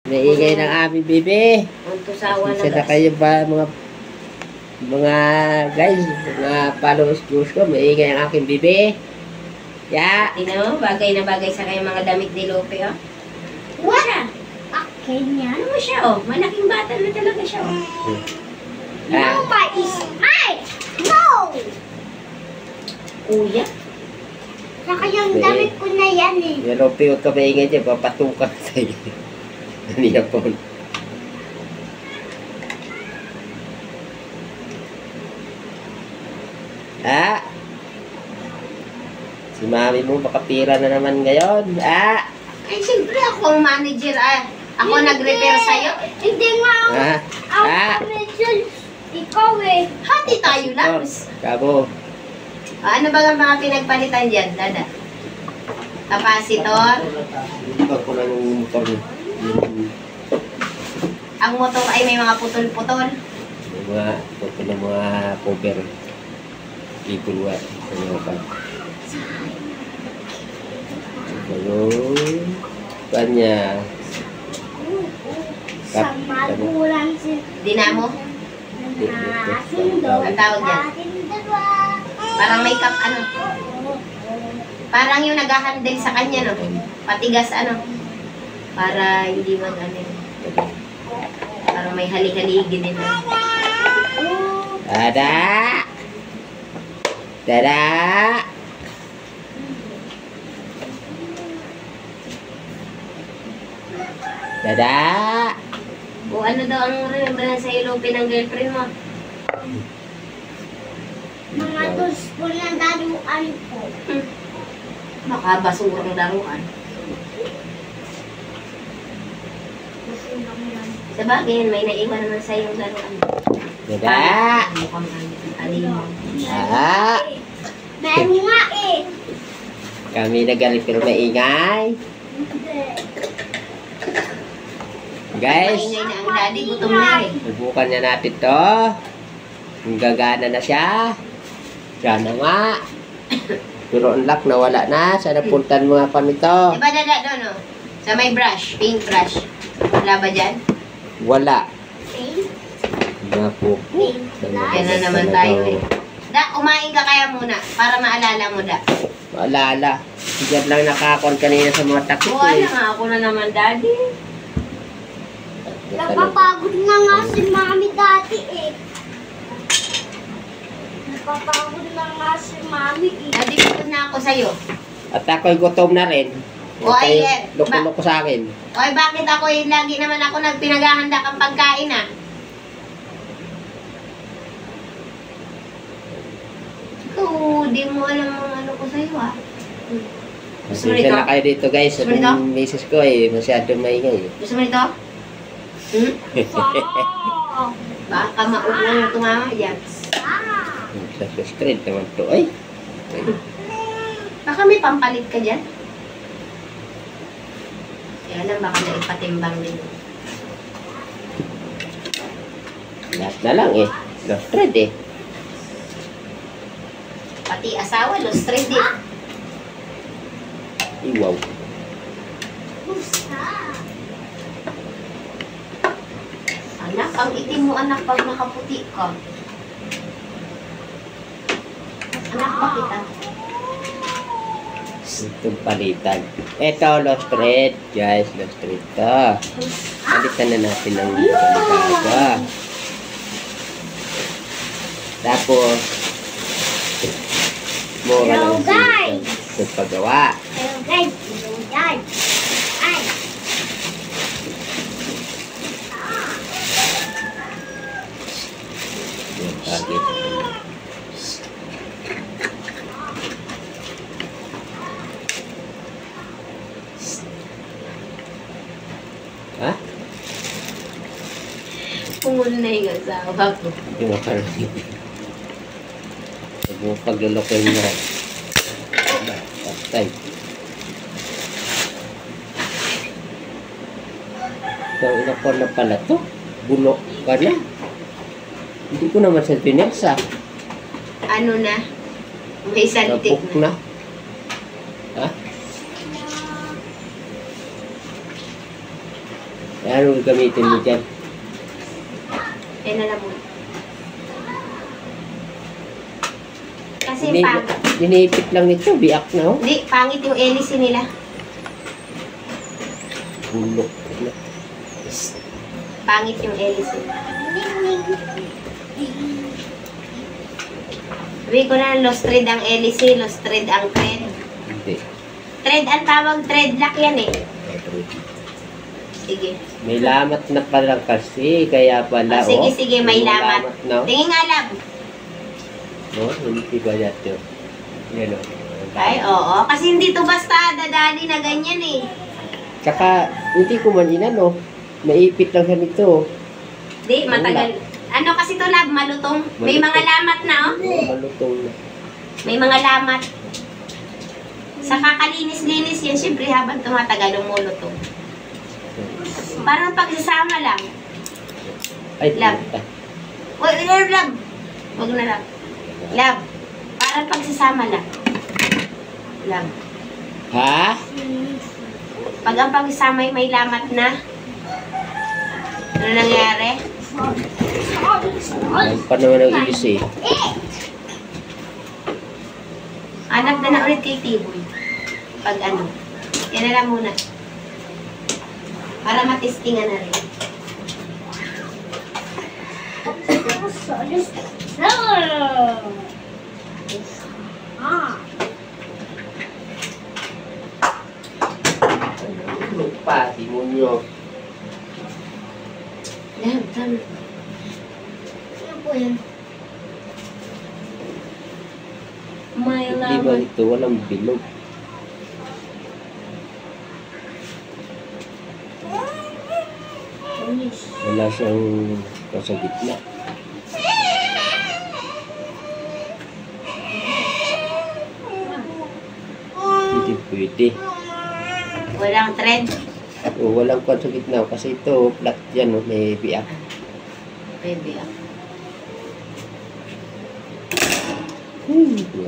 Naingay ng aming bibi. Ang tusawa Isa na kayo ba mga guys, mga followers ko, maingay ang aking bibi. Ya. Tingnan mo, bagay na bagay sa kayong mga damit ni Lope, oh. What? Okay niya. Ano mo siya, oh? Malaking bata na talaga siya, oh. No, my is mine! No! Kuya? Saka yung damit ko na yan eh. Yung Lope, huwag ka maingay dyan, papatukan sa'yo. Ano yan po? Ah! Si mami mo, baka pira na naman ngayon. Ah! Ay, siyempre ako ang manager, ah. Ako nag-repair sa'yo. Hindi nga ako. Ah! Medyo ikaw eh. Hati tayo lang. Kabo. Ano ba ang mga pinagpalitan dyan, Dada? Capacitor. Iba ko lang yung motor niya. Ang motor ay may mga putol-putol. Yung mga cover. Ipulwa. Ano pa? Ayun. Kanya. Sa magulang si Dinamo. Sindo. Ang tawag dyan. Parang may cup, ano. Parang yung nag-handle sa kanya, no? Patigas, ano. Para hindi mag-ano. Parang may hali-haligi din. No? Dada! Dada! Dada! O ano daw ang remembrance sa Lope ng girlfriend mo? Mga tools ko na daruan ko. Baka basurang daruan. Sa bagay, may naiwan naman sa yung daruan. Dada! Mukhang alimo. Ah! Meron nga eh. Kami nagalit pero maingay. Hindi. Guys, Maingay na ang daddy, gutom na eh. subukan na natin to. Kung gagana na siya. Sana nga. Pero ang lock nawala na. Sana puntan mo nga pa nito. Diba Dada doon, no? Sa may brush, pink brush. Wala ba dyan? Wala. Paint. Mga po. Yan na naman tayo eh. Da, kumain ka kaya muna para maalala mo, Da. Maalala. Diyan lang nakakon kanina sa mga takip Oo, eh. nga ako na naman, Daddy. Napapagod na nga si Mami dati eh. Napapagod na nga si Mami eh. Daddy, gutom na ako sa'yo. At ako'y gutom na rin. O, ay, Loko-loko sa akin. Oy, bakit ako eh, lagi naman ako nagpinaghahanda kang pagkain, ah? Ikaw, di mo alam ang ano ko sa'yo, ah. Gusto mo Pasensya nito? na kayo dito guys. Gusto mo nito? Ang misis ko eh. Masyadong maingay eh. Gusto mo nito? Hmm? Wow! Baka maupo yung tumama dyan. Sa street naman to. Ay. Baka may pampalit ka dyan. Kaya lang, baka naipatimbang din. Lahat na lang eh. Lost thread eh. Pati asawa, lost thread din. Iwaw. Anak, ang itim mo anak pag nakaputi ka. Anak, bakit ah? Itong palitan. Ito, lost thread. Guys, lost thread to. Palitan na natin ang palitan. Tapos, mura Hello, lang guys! sa paggawa. Hello guys! Hello guys! Ay! Yung target. Ha? Pumulo na yung asawa ko. Yung makarating. Huwag mo paglulukoy mo. Patay. Ikaw inakor na pala to. Bulok ka na. Hindi ko naman sa pinelsa. Ano na? May santik Napok na. na. Ha? Ano gamitin mo dyan? Kaya na lang muna. Kasi Ini, pangit. iniipit lang nito, biak na oh. Hindi, pangit yung hélice nila. Bulok. Pangit yung hélice. Sabi ko na, lost thread ang hélice, lost thread ang thread. Hindi. Thread ang tawag, thread lock yan eh. Sige. May lamat na pala kasi, kaya pala Sige, sige, may lamat. No? Tingin nga, lab. No, hindi ba yan yun? Yan o. Ay, oo. Kasi hindi to basta dadali na ganyan eh. Tsaka, hindi ko man inano. Naipit lang sa nito. Di, matagal. Ano kasi to, lab? Malutong. May Malutong. mga lamat na, oh. Malutong na. May mga lamat. Sa kakalinis-linis yan, syempre habang tumatagal, lumulutong. Parang pagsasama lang. Ay, Lab. puta. Wag na, lab. Wag na, lab. Lab. Parang pagsasama lang. Lab. Ha? Pag ang pagsasama ay may lamat na, ano nangyari? Ang pa naman ang ilis eh. Hanap na ulit kay Tiboy. Pag ano. Yan na lang muna. Para matestingan na rin. Tulog pa, demonyo. Lab, tama. Ano po yan? May Di ba laman. ito? Walang bilog. Wala siyang nasa gitna. Hindi pwede. Walang thread. O, walang kwan sa gitna kasi ito, flat yan, no? May biak. Pwede ah. Naku,